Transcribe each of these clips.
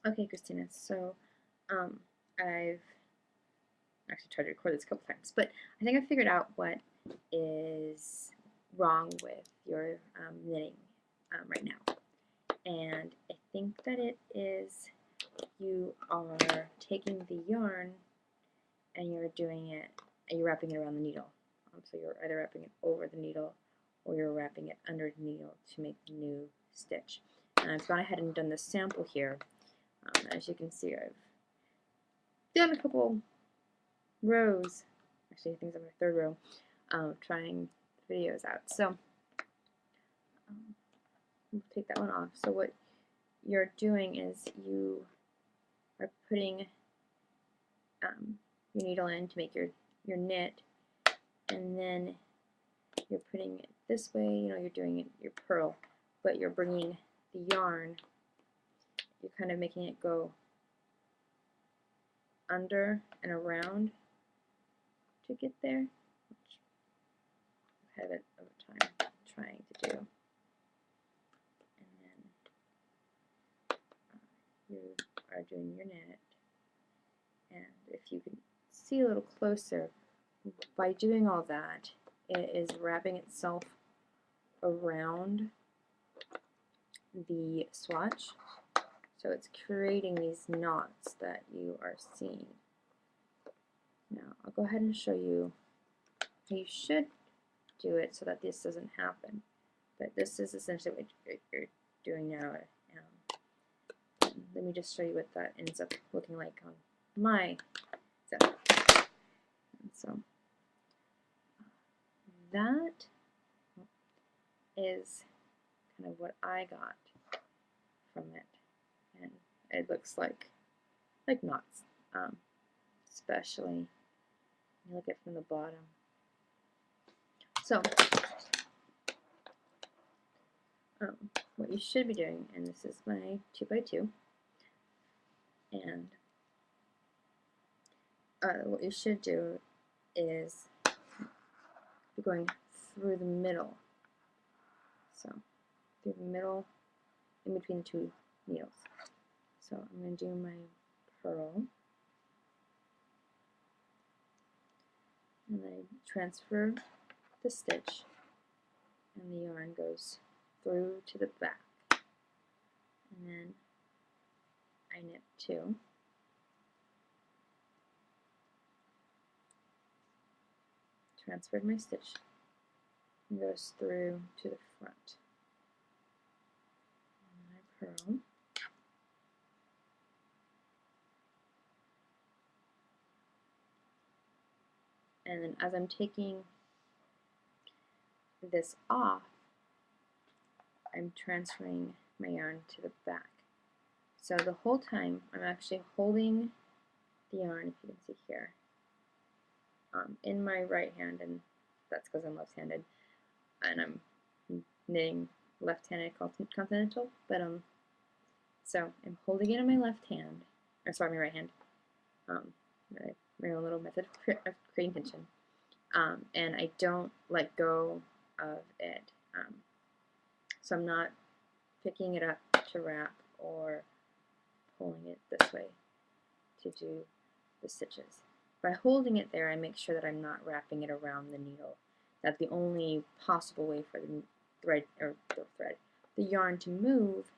Okay, Christina, so I've actually tried to record this a couple times, but I think I figured out what is wrong with your knitting right now. And I think that it is you are taking the yarn and you're doing it, and you're wrapping it around the needle. So you're either wrapping it over the needle or you're wrapping it under the needle to make the new stitch. And I've gone ahead and done the sample here. As you can see, I've done a couple rows. Actually, I think it's on my third row, trying videos out. So we'll take that one off. So what you're doing is you are putting your needle in to make your knit, and then you're putting it this way. You know, you're doing it your purl, but you're bringing the yarn. You're kind of making it go under and around to get there, which I've had a bit of a time trying to do. And then you are doing your knit, and if you can see a little closer, by doing all that, it is wrapping itself around the swatch, so it's creating these knots that you are seeing. Now I'll go ahead and show you how you should do it so that this doesn't happen, but this is essentially what you're doing now. Let me just show you what that ends up looking like on my setup. So that is kind of what I got from it, and it looks like knots, especially when you look at it from the bottom. So what you should be doing, and this is my 2x2, and what you should do is be going through the middle. So through the middle, in between the two needles. So I'm going to do my purl, and I transfer the stitch, and the yarn goes through to the back, and then I knit two, transferred my stitch, and goes through to the front, and I purl, and then as I'm taking this off, I'm transferring my yarn to the back. So the whole time I'm actually holding the yarn, if you can see here, in my right hand, and that's because I'm left-handed, and I'm knitting left-handed continental, but so I'm holding it in my left hand, or sorry, my right hand, my own little method of creating tension, and I don't let go of it, so I'm not picking it up to wrap or pulling it this way to do the stitches. By holding it there, I make sure that I'm not wrapping it around the needle. That's the only possible way for the yarn to move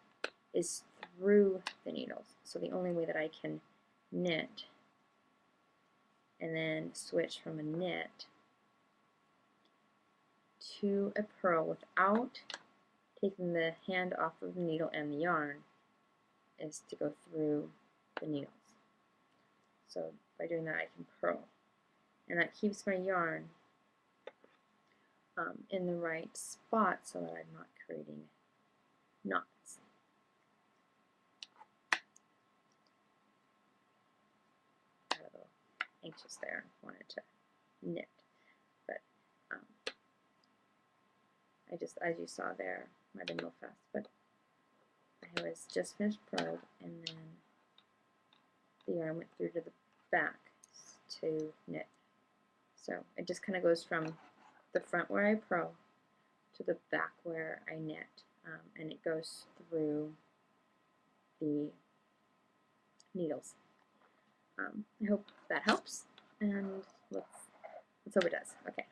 is through the needles. So the only way that I can knit and then switch from a knit to a purl without taking the hand off of the needle and the yarn is to go through the needles. So by doing that, I can purl, and that keeps my yarn in the right spot so that I'm not creating knots. I got a little anxious there, wanted to knit, but I just, as you saw there, might have been a little fast, but I was just finished purled, and then the yarn went through to the back to knit. So it just kind of goes from the front where I purl to the back where I knit, and it goes through the needles. I hope that helps, and let's hope it does. Okay.